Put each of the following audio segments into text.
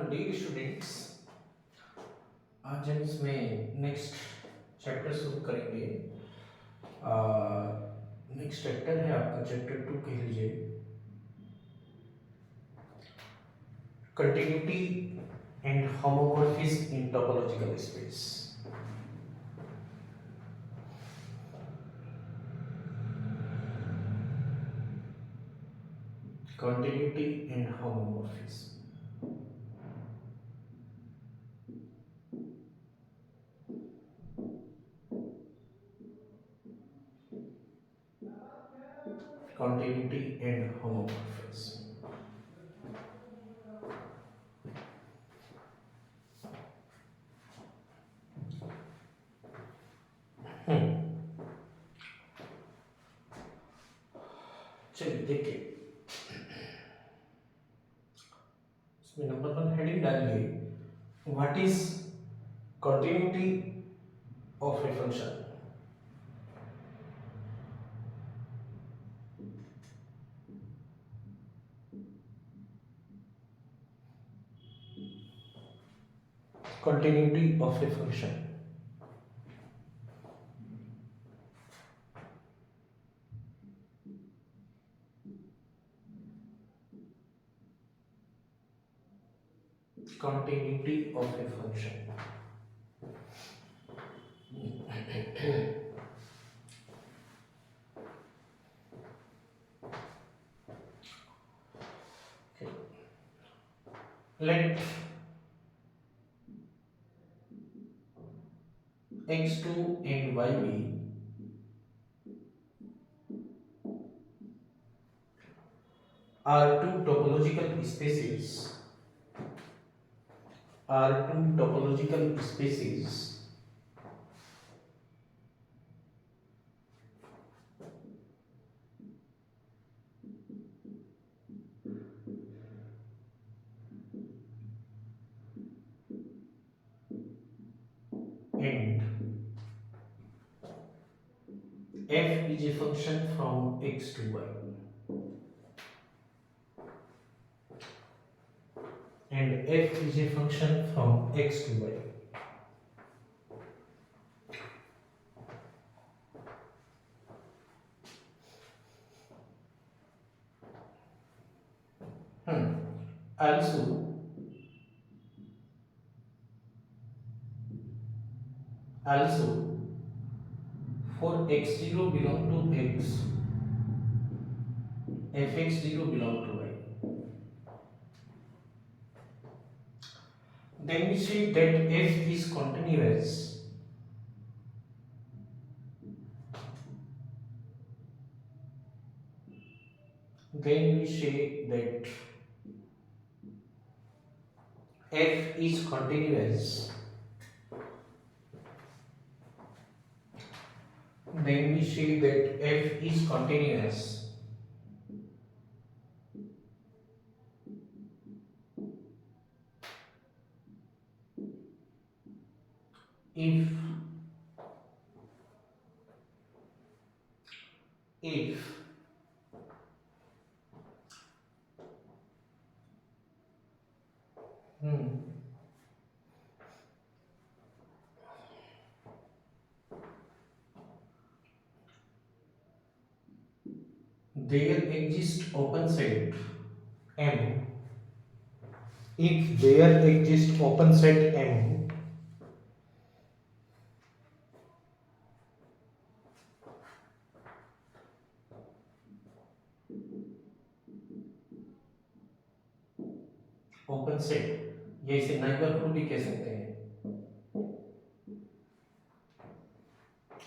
Dear students, आज हम इसमें नेक्स्ट चैप्टर शुरू करेंगे। नेक्स्ट चैप्टर है आपका चैप्टर 2 कह लीजिए, continuity and homomorphism in topological space. Continuity and homomorphism. Continuity and homomorphism. चलिए देखिए, इसमें नंबर 1 हेडिंग डालिए, what is continuity of a function. Continuity of a function. Continuity of a function. Let x2 and y be are two topological spaces and f is a function from x to y and f is a function from x to y. Also for x0 belong to x, fx0 belong to y. Then we say that f is continuous then we say that f is continuous then we say that f is continuous if there exists open set M, if there exists open set M open set या इसे neighbourhood भी कह सकते हैं,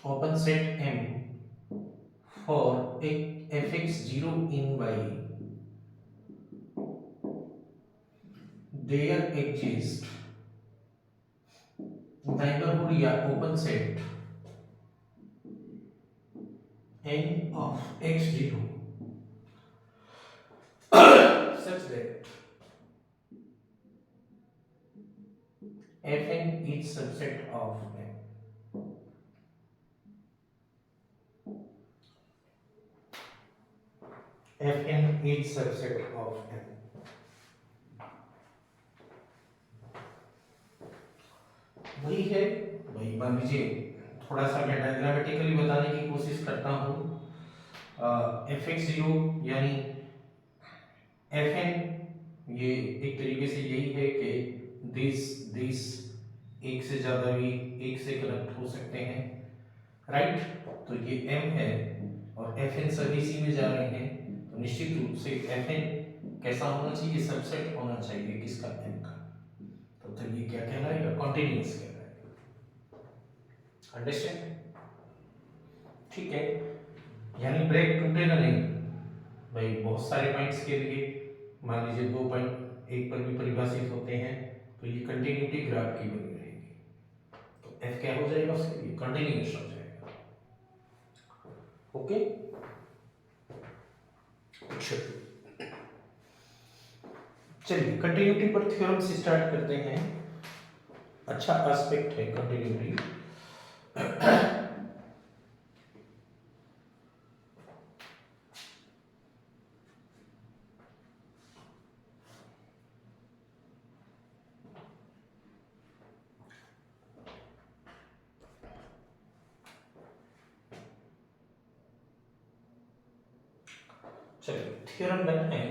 open set M for fx0 in y there exists neighborhood या open set n of x0 such that fn is subset of n. Fn is subset of n. वही है भाई, मान लीजिए थोड़ा सा मैं डायग्रामेटिकली बताने की कोशिश करता हूँ। एफ एक्स जीरो यानी एफ एन, ये एक तरीके से यही है कि दिस दिस एक से ज्यादा भी एक से कनेक्ट हो सकते हैं, राइट। तो ये एम है और एफ एन सभी सी में जा रहे हैं, तो निश्चित रूप से एफ एन कैसा होना चाहिए, सबसेट होना चाहिए किसका, एम का। तो ये क्या कहलाएगा, कॉन्टिन्यूअस कहलाएगा। अंडरस्टैंड, ठीक है। यानी ब्रेक टूटेगा नहीं भाई, बहुत सारे पॉइंट्स के लिए मान लीजिए 2.1 पर भी परिभाषित होते हैं, तो ये कंटिन्यूटी ग्राफ की बनी रहेगी। तो एफ क्या हो जाएगा, उसके लिए कंटिन्यूअस हो जाएगा। ओके, चलिए कंटिन्यूटी पर थ्योरम से स्टार्ट करते हैं। अच्छा एस्पेक्ट है कंटिन्यूटी। चलिए थ्योरम वन है।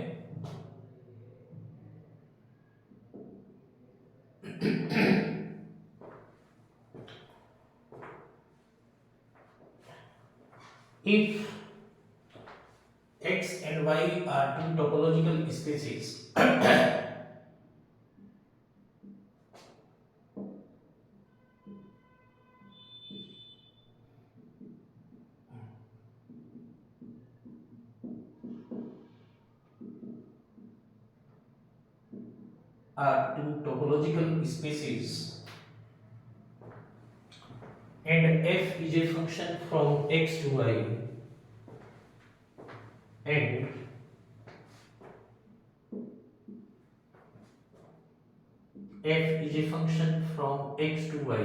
If x and y are two topological spaces and f is a function from x to y and f is a function from x to y,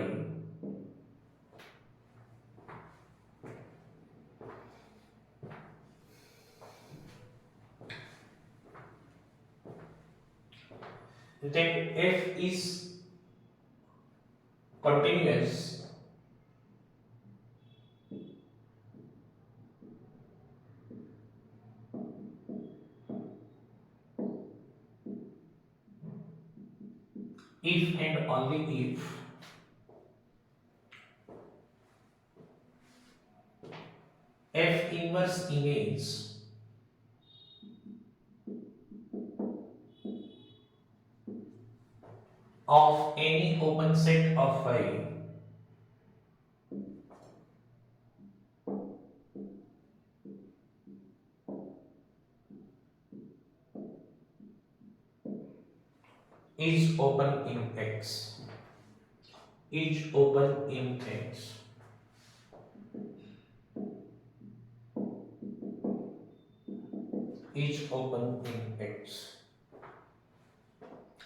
then f is continuous if and only if f inverse image of any open set of y is open in X, is open in X. Is open in X.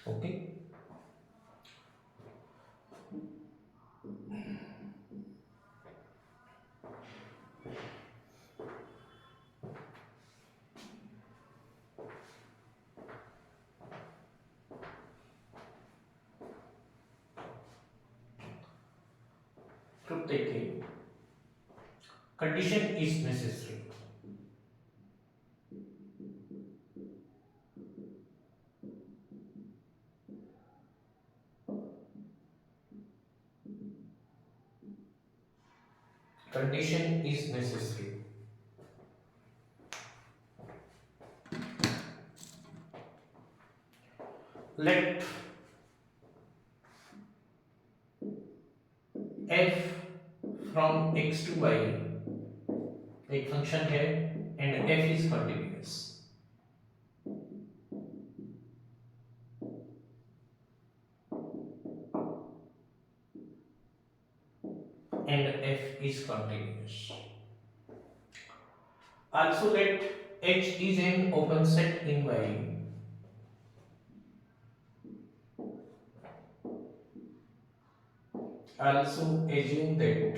Okay. Proof देखिए, condition is necessary. Condition is necessary. Let f from x to y एक function है and f is continuous. And f is continuous. Also let H is an open set in Y. Also assume that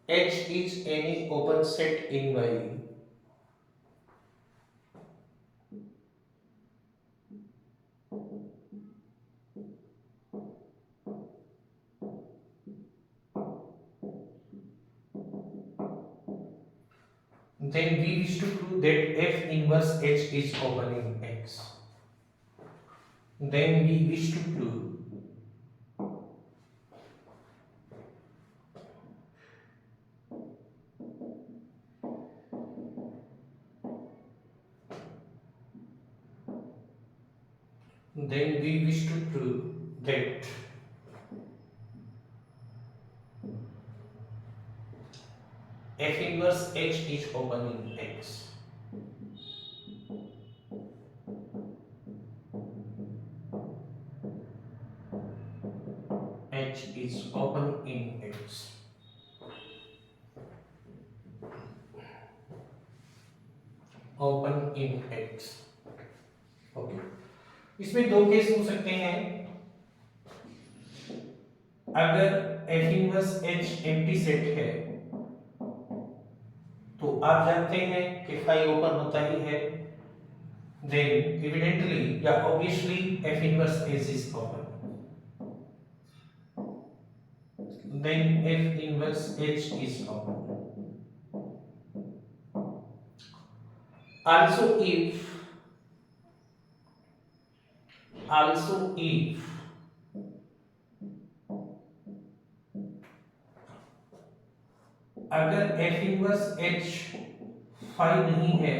H is any open set in Y then we wish to prove that F inverse H is open in X. Then we wish to prove that F inverse H is open in X. H is open in X. Open in X. Okay, इसमें दो case हो सकते हैं। अगर F inverse H empty set है तो आप जानते हैं कि फाई ओपन होता ही है, then evidently या obviously F inverse H is open, then F inverse H is open. Also if अगर F inverse H फाई नहीं है,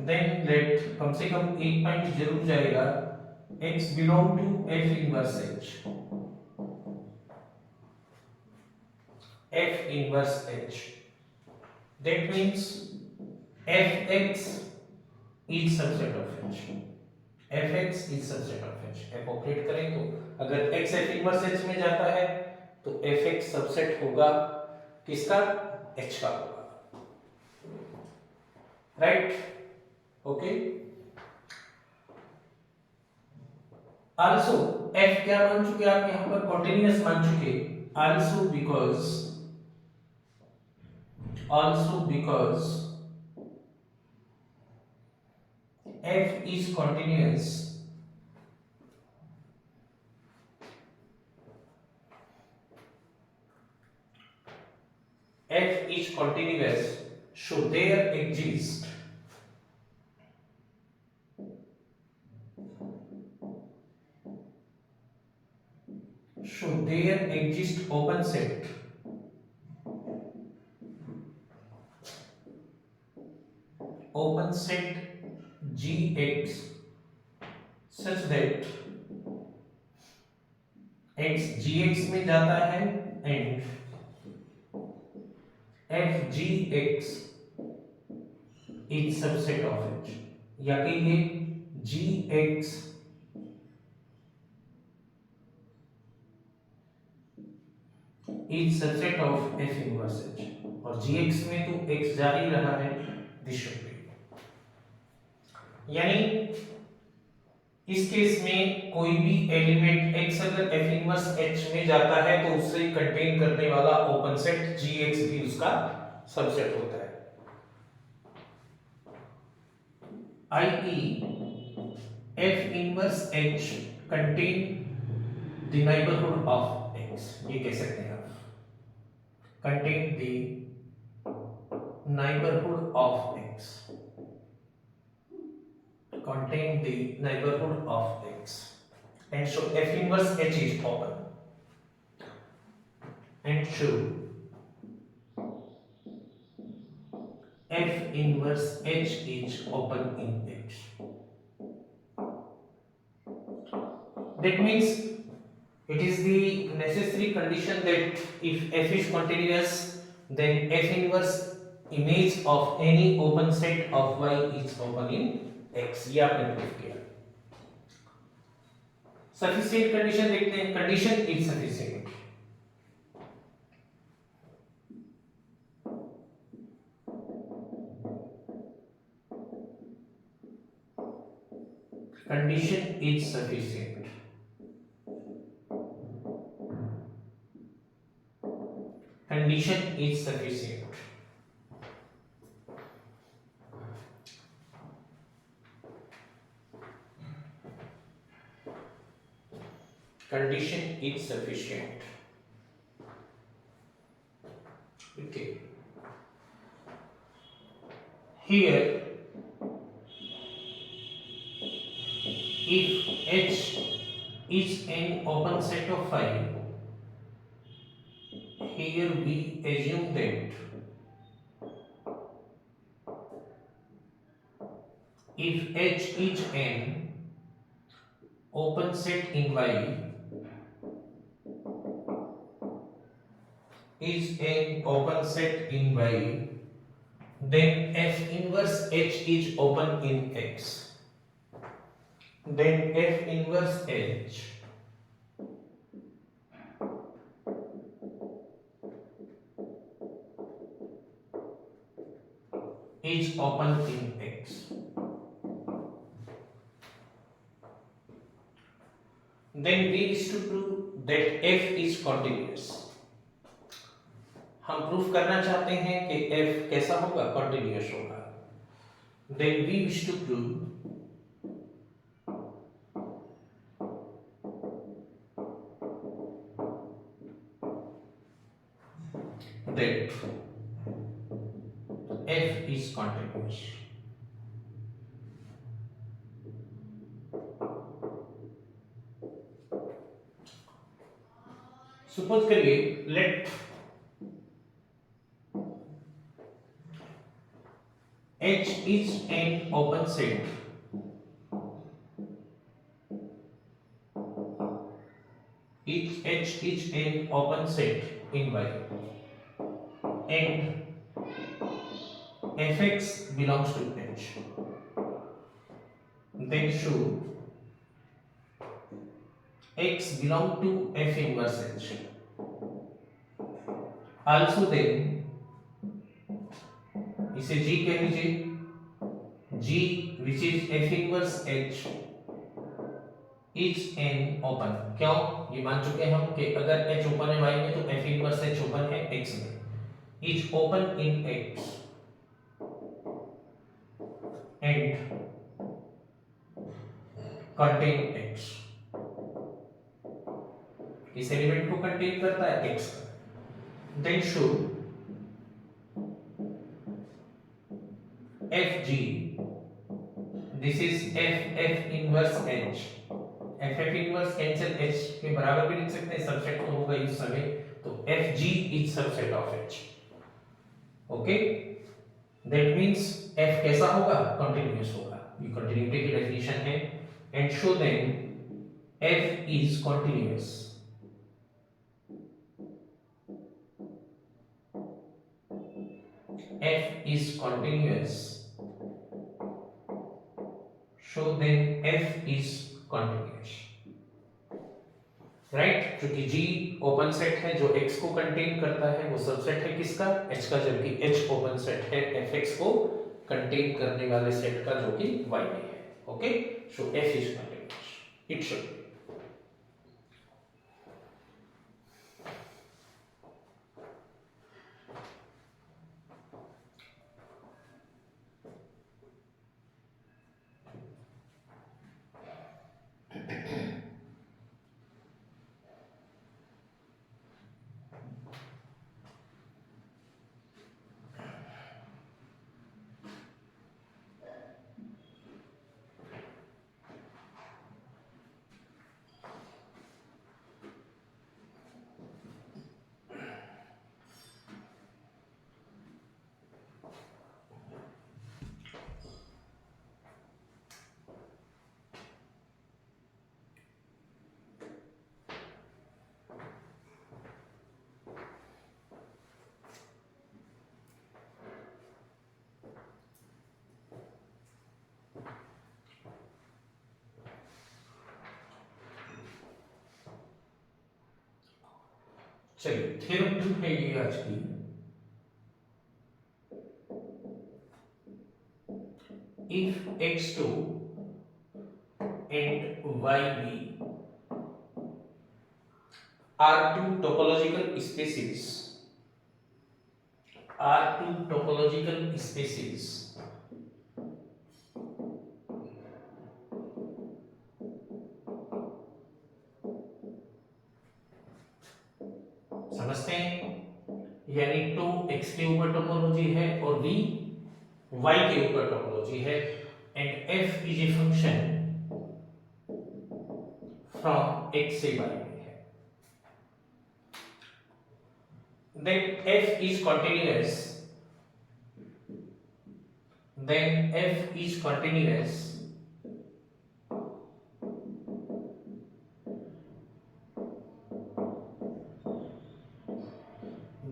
then let कम से कम एक पॉइंट जरूर जाएगा, X belong to F inverse H. F inverse H. That means Fx is subset of H. Fx is subset of H. F operate करें तो अगर X F inverse H में जाता है तो Fx सबसेट होगा किसका? H का होगा, राइट? ओके। आल्सो F क्या मान चुके आप यहां पर? कॉन्टिन्यूअस मान चुके। Also because F is continuous, so there exist open set Gx such that x Gx में जाता है and Fgx is subset of H, या कि ये Gx is subset of F inverse H, और Gx में तो x जा ही रहा है, दिस शुड बी। यानी इस केस में कोई भी एलिमेंट x अगर F इनवर्स H में जाता है तो उससे कंटेन करने वाला ओपन सेट Gx भी उसका सबसेट होता है। i.e. F inverse H contain the neighbourhood of x, ये कह सकते हैं आप, contain the neighbourhood of x, contain the neighborhood of X, and so F inverse H is open, and so F inverse H is open in X. That means it is the necessary condition that if F is continuous, then F inverse image of any open set of Y is open in X, ये आपने prove किया। Sufficient condition देखते हैं। Condition is sufficient, condition is sufficient, condition is sufficient. Condition is sufficient. Okay. here if H is an open set of 5, here we assume that if H is an open set in Y, is an open set in Y, then F inverse H is open in X. Then F inverse H is open in X. Then we wish to prove that F is continuous. हम proof करना चाहते हैं कि F कैसा होगा, continuous होगा. Then we wish to prove that F is continuous. Suppose करिए let H is an open set H is an open set in Y and Fx belongs to H. Then show X belong to F inverse H. Also then इसे G कह लीजिए. G which is F inverse H is an open. क्यों? ये मान चुके हम कि अगर H ओपन है Y में तो F inverse H ओपन है X में. Is open in X and contain X. इस एलिमेंट को कंटेन करता है X. Then show Fg, this is F inverse H. F inverse cancel H के बराबर भी लिख सकते हैं, सबसेट तो होगा इस समय, तो Fg is subset of H. Okay, that means F कैसा होगा, कंटिन्यूअस होगा. ये कंटिन्यूटी की डेफिनेशन है. And show then F is continuous. F is continuous. Show then F is continuous. Right, क्योंकि G ओपन सेट है जो X को कंटेन करता है, वो सबसेट है किसका, H का, जबकि H ओपन सेट है Fx को कंटेन करने वाले सेट का जो कि Y में है. Okay, so F is continuous. It should be. चलिए थ्योरम 2 है ये आज की. If X2 and YB are two topological species, समझते हैं, यानी टू एक्स के ऊपर टोपोलॉजी है और V y के ऊपर टोपोलॉजी है and f is a function from x से y में है, then f is continuous, then f is continuous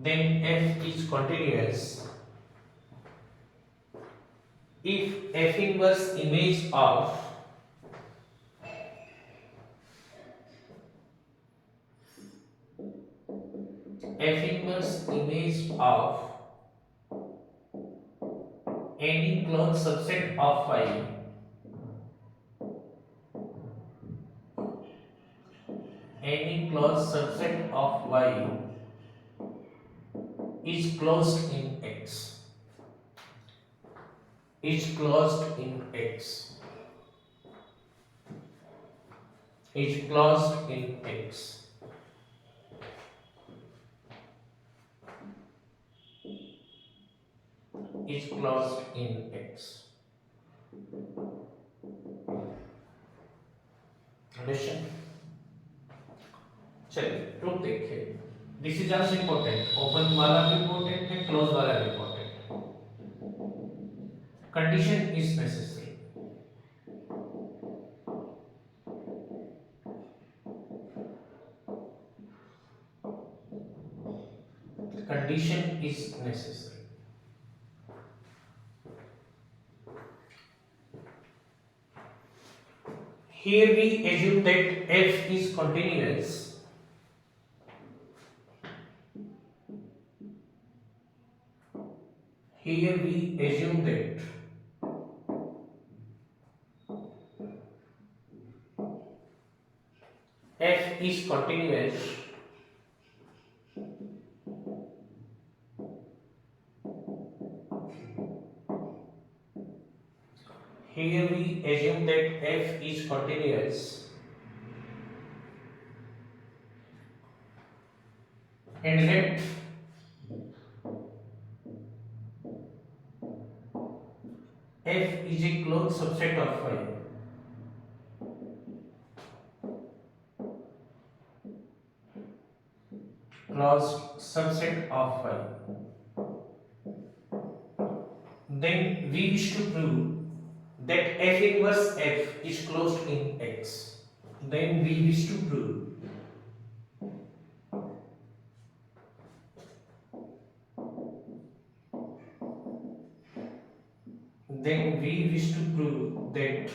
then f is continuous if f inverse image of f inverse image of any closed subset of y any closed subset of y is closed in x is closed in x is closed in x is closed in x. Understand? चलिए proof देखिए. This is also important. Open वाला भी important है, close वाला भी important है. Condition is necessary. Condition is necessary. Here we assume that f is continuous. Here we assume that f is continuous here we assume that f is continuous and let f is a closed subset of y. Closed subset of y. Then we wish to prove that f inverse f is closed in x. Then we wish to prove that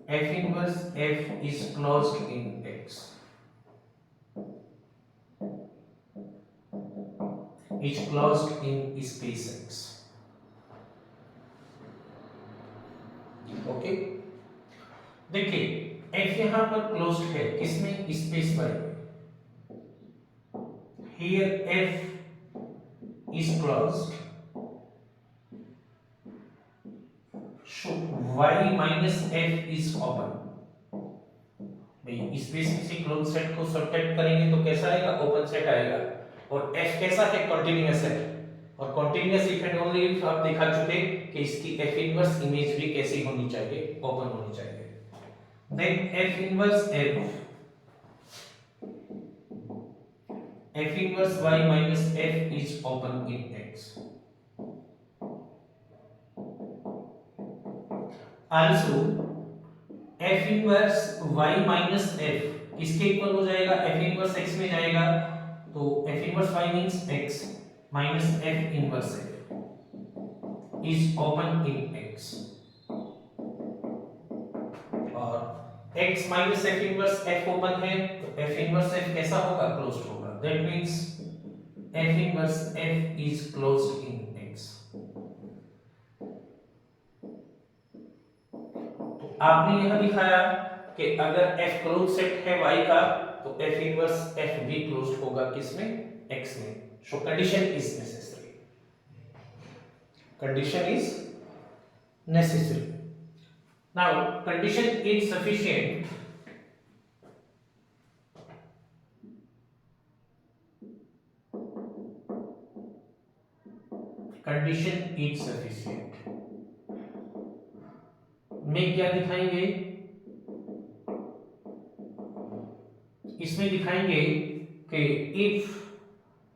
f inverse f is closed in x. Is closed in space x. Okay, देखिए f यहां पर closed है किसमें? Space y में. Here f is closed, so y minus f is open. भाई space में से close set को सब्ट्रैक्ट करेंगे तो कैसा आएगा? ओपन सेट आएगा. और f कैसा है? कॉन्टिन्यूअस है. और continuous if and only if आप दिखा चुके कि इसकी f इनवर्स इमेज भी कैसी होनी चाहिए? ओपन होनी चाहिए. Then f inverse y minus f is open in x. Also f inverse y minus f किसके इक्वल हो जाएगा? f इनवर्स x में जाएगा तो f inverse y means x minus f inverse f is open in x. और x minus f inverse f open है तो f inverse f कैसा होगा? क्लोज्ड होगा. That means f inverse f is closed in x. तो आपने यह दिखाया कि अगर f क्लोज सेट है y का तो f इनवर्स f भी क्लोज्ड होगा किसमें? x में. So condition is necessary. Condition is necessary. Now condition is sufficient condition is sufficient में क्या दिखाएंगे, इसमें दिखाएंगे कि if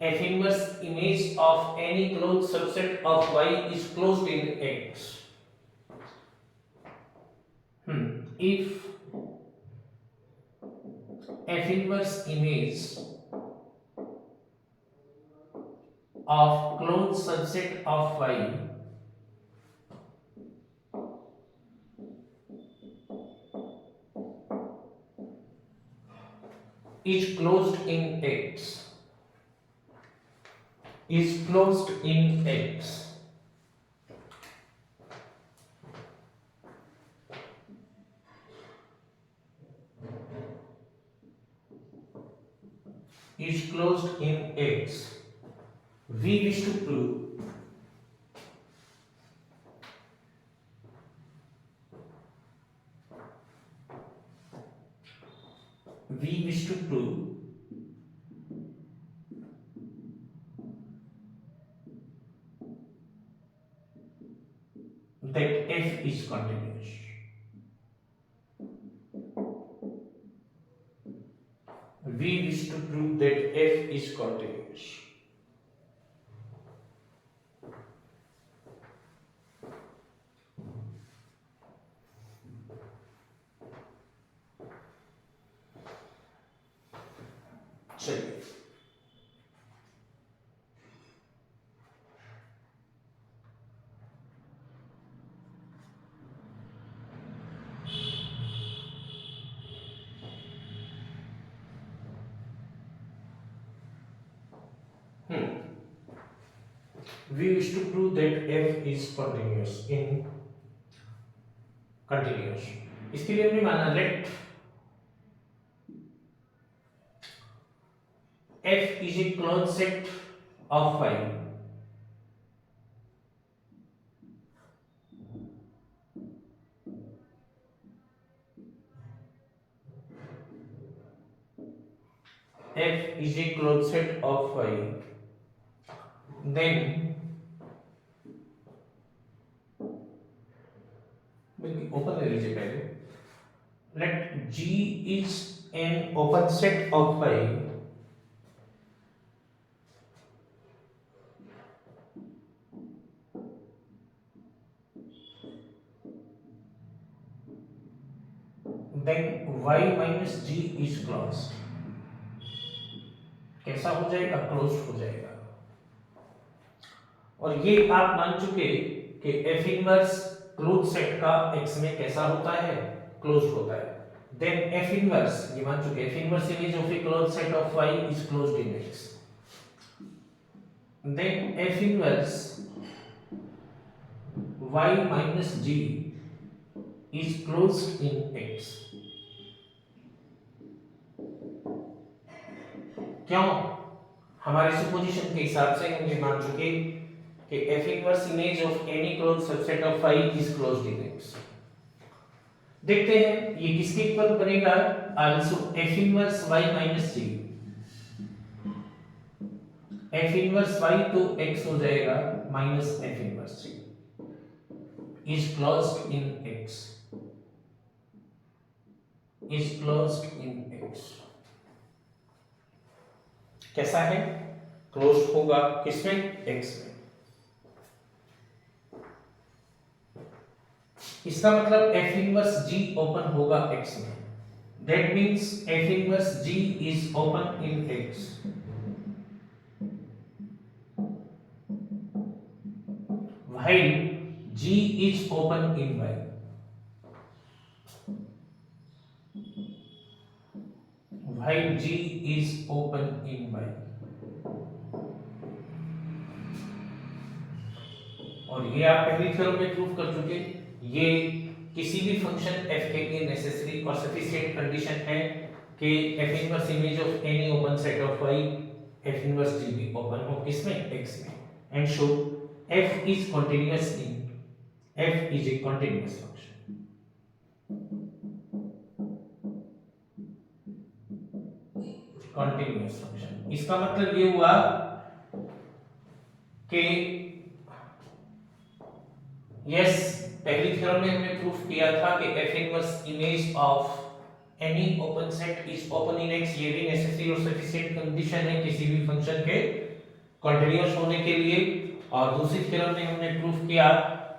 f inverse image of any closed subset of y is closed in X. If f inverse image of closed subset of y is closed in X, is closed in X, is closed in X, we wish to prove that f is continuous. We wish to prove that f is continuous. चलिए we wish to prove that f is continuous in continuous. इसके लिए हमने माना let f is a closed set of y f is a closed set of y, then open ले लीजिए पहले, let G is an open set of y then y minus G is closed. कैसा हो जाएगा, closed हो जाएगा। और ये आप मान चुके कि f इनवर्स क्लोज सेट का x में कैसा होता है, क्लोज्ड होता है। देन f इनवर्स, ये मान चुके f inverse image of a close set of y is closed in x, then f inverse y minus g is closed in x। क्यों? हमारे सुपोजिशन के हिसाब से हम ये मान चुके कि f inverse image of any closed subset of y is closed in x। देखते हैं ये किसके इक्वल बनेगा, also f inverse y minus g। f inverse y तो x हो जाएगा minus f inverse g is closed in x, is closed in x। कैसा है, क्लोज्ड होगा किसमें, x में। इसका मतलब f इनवर्स g ओपन होगा x में, that means f inverse g is open in x, while g is open in y, while g is open in y। और ये आप पहली थ्योरम में प्रूव कर चुके, ये किसी भी फंक्शन f के लिए नेसेसरी और सफिशिएंट कंडीशन है कि f inverse image of any open set of y f inverse g भी ओपन हो किसमें, x में, and show f is continuous in, f is a continuous function. Continuous function, इसका मतलब ये हुआ कि यस, पहली थ्योरम में हमने प्रूफ किया था कि f inverse image of any open set is open in X, ये भी नेसेसरी और सफिशिएंट कंडीशन है किसी भी फंक्शन के कंटीन्यूअस होने के लिए। और दूसरी थ्योरम में हमने प्रूफ किया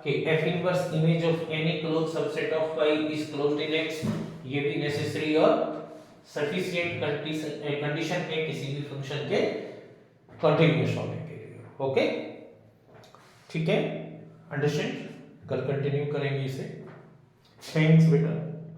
कि f inverse image of any closed subset of y is closed in X, ये भी नेसेसरी और सफिशिएंट कंडीशन है किसी भी फंक्शन के कंटीन्यूअस होने के लिए। ओके, ठीक है, अंडरस्टैंड। कल कंटिन्यू करेंगे इसे। थैंक्स बेटा।